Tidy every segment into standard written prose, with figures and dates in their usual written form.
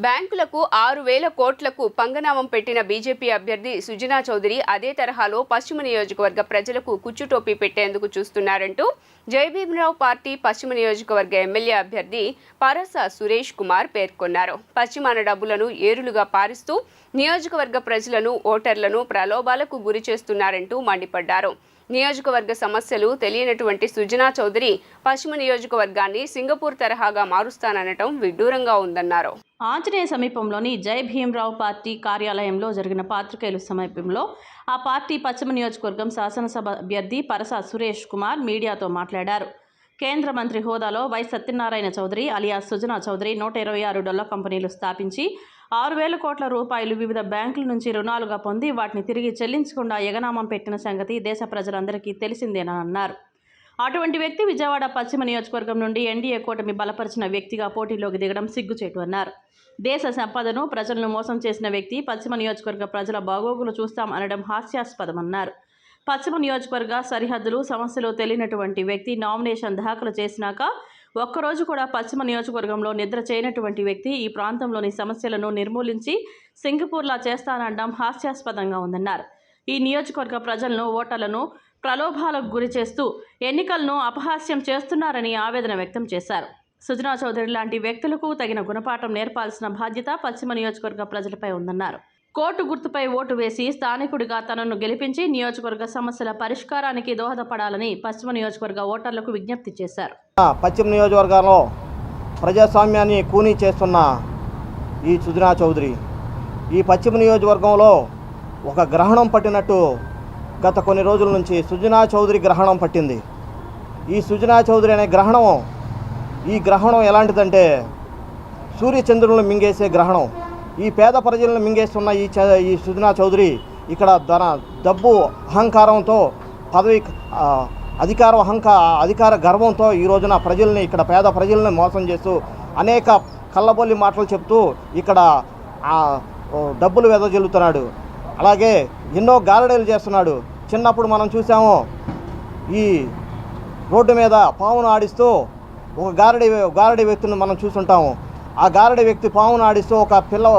బ్యాంకులకు 6,000 కోట్లకు పంగనామం పెట్టిన బీజేపీ అభ్యర్థి సుజనా చౌదరి అదే తరహాలో పశ్చిమ నియోజకవర్గ ప్రజలకు కుచ్చుటోపీ పెట్టేందుకు చూస్తున్నారంటూ జయభీమరావు పార్టీ పశ్చిమ నియోజకవర్గ ఎమ్మెల్యే అభ్యర్థి పరస సురేష్ కుమార్ పేర్కొన్నారు. పశ్చిమాన డబ్బులను ఏరులుగా పారిస్తూ నియోజకవర్గ ప్రజలను, ఓటర్లను ప్రలోభాలకు గురి చేస్తున్నారంటూ మండిపడ్డారు. నియోజకవర్గ సమస్యలు తెలియనటువంటి సుజనా చౌదరి పశ్చిమ నియోజకవర్గాన్ని సింగపూర్ తరహాగా మారుస్తాననటం విడ్డూరంగా ఉందన్నారు. ఆంజనేయ సమీపంలోని జయభీమరావు పార్టీ కార్యాలయంలో జరిగిన పాత్రికేయుల సమీపంలో ఆ పార్టీ పశ్చిమ నియోజకవర్గం శాసనసభ అభ్యర్థి పరస సురేష్ కుమార్ మీడియాతో మాట్లాడారు. కేంద్ర మంత్రి హోదాలో వై సత్యనారాయణ చౌదరి అలియాస్ సుజనా చౌదరి 126 డొల్ల కంపెనీలు స్థాపించి 6,000 కోట్ల రూపాయలు వివిధ బ్యాంకుల నుంచి రుణాలుగా పొంది వాటిని తిరిగి చెల్లించకుండా ఎగనామం పెట్టిన సంగతి దేశ ప్రజలందరికీ తెలిసిందేనని అన్నారు. అటువంటి వ్యక్తి విజయవాడ పశ్చిమ నియోజకవర్గం నుండి ఎన్డీఏ కూటమి బలపరిచిన వ్యక్తిగా పోటీలోకి దిగడం సిగ్గుచేటు అన్నారు. దేశ సంపదను, ప్రజలను మోసం చేసిన వ్యక్తి పశ్చిమ నియోజకవర్గ ప్రజల బాగోగులు చూస్తాం అనడం హాస్యాస్పదమన్నారు. పశ్చిమ నియోజకవర్గ సరిహద్దులు, సమస్యలు తెలియనటువంటి వ్యక్తి నామినేషన్ దాఖలు చేసినాక ఒక్కరోజు కూడా పశ్చిమ నియోజకవర్గంలో నిద్ర చేయనటువంటి వ్యక్తి ఈ ప్రాంతంలోని సమస్యలను నిర్మూలించి సింగపూర్లా చేస్తానడం హాస్యాస్పదంగా ఉందన్నారు. ఈ నియోజకవర్గ ప్రజలను, ఓటర్లను ప్రలోభాలకు గురి చేస్తూ ఎన్నికలను అపహాస్యం చేస్తున్నారని ఆవేదన వ్యక్తం చేశారు. సుజనా చౌదరి లాంటి వ్యక్తులకు తగిన గుణపాఠం నేర్పాల్సిన బాధ్యత పశ్చిమ నియోజకవర్గ ప్రజలపై ఉందన్నారు. కోర్టు గుర్తుపై ఓటు వేసి స్థానికుడిగా తనను గెలిపించి నియోజకవర్గ సమస్యల పరిష్కారానికి దోహదపడాలని పశ్చిమ నియోజకవర్గ ఓటర్లకు విజ్ఞప్తి చేశారు. పశ్చిమ నియోజకవర్గంలో ప్రజాస్వామ్యాన్ని కూనీ చేస్తున్న ఈ సుజనా చౌదరి ఈ పశ్చిమ నియోజకవర్గంలో ఒక గ్రహణం పట్టినట్టు గత కొన్ని రోజుల నుంచి సుజనా చౌదరి గ్రహణం పట్టింది. ఈ సుజనా చౌదరి అనే ఈ గ్రహణం ఎలాంటిదంటే సూర్యచంద్రులను మింగేసే గ్రహణం. ఈ పేద ప్రజలను మింగేస్తున్న ఈ సుజనా చౌదరి ఇక్కడ డబ్బు అహంకారంతో, పదవి అధికార గర్వంతో ఈ రోజున ప్రజల్ని, ఇక్కడ పేద ప్రజల్ని మోసం చేస్తూ అనేక కళ్ళబొల్లి మాటలు చెప్తూ ఇక్కడ డబ్బులు వెదజల్లుతున్నాడు. అలాగే ఎన్నో గారడీలు చేస్తున్నాడు. చిన్నప్పుడు మనం చూసాము, ఈ రోడ్డు మీద పావును ఆడిస్తూ ఒక గారడీ వ్యక్తిని మనం చూస్తుంటాము. ఆ గారడీ వ్యక్తి పావును ఆడిస్తూ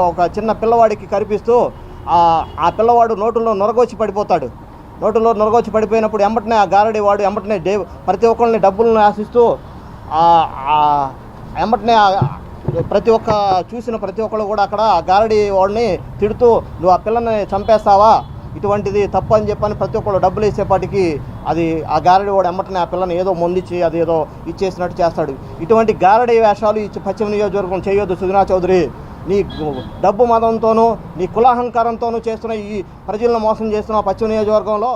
ఒక చిన్న పిల్లవాడికి కనిపిస్తూ ఆ పిల్లవాడు నోటులో నొరగొచ్చి పడిపోతాడు. నోటులో నొరగొచ్చి పడిపోయినప్పుడు ఎంబటనే ఆ గారడీ వాడు ఎంబటనే ప్రతి ఒక్కరిని డబ్బులను ఆశిస్తూ ఎంబటనే చూసిన ప్రతి ఒక్కళ్ళు కూడా అక్కడ ఆ గారడీ వాడిని తిడుతూ, నువ్వు ఆ పిల్లని చంపేస్తావా, ఇటువంటిది తప్పు అని చెప్పని ప్రతి ఒక్కళ్ళు డబ్బులు వేసేపాటికి ఆ గారడీ వాడు ఎంబటనే ఆ పిల్లని ఏదో మొందిచ్చి అది ఏదో ఇచ్చేసినట్టు చేస్తాడు. ఇటువంటి గారడీ వేషాలు పశ్చిమ నియోజకవర్గం చేయొద్దు సుజనా చౌదరి. నీ డబ్బు మదంతోనూ, నీ కులాహంకారంతోనూ చేస్తున్న ఈ ప్రజలను మోసం చేస్తున్న పశ్చిమ నియోజకవర్గంలో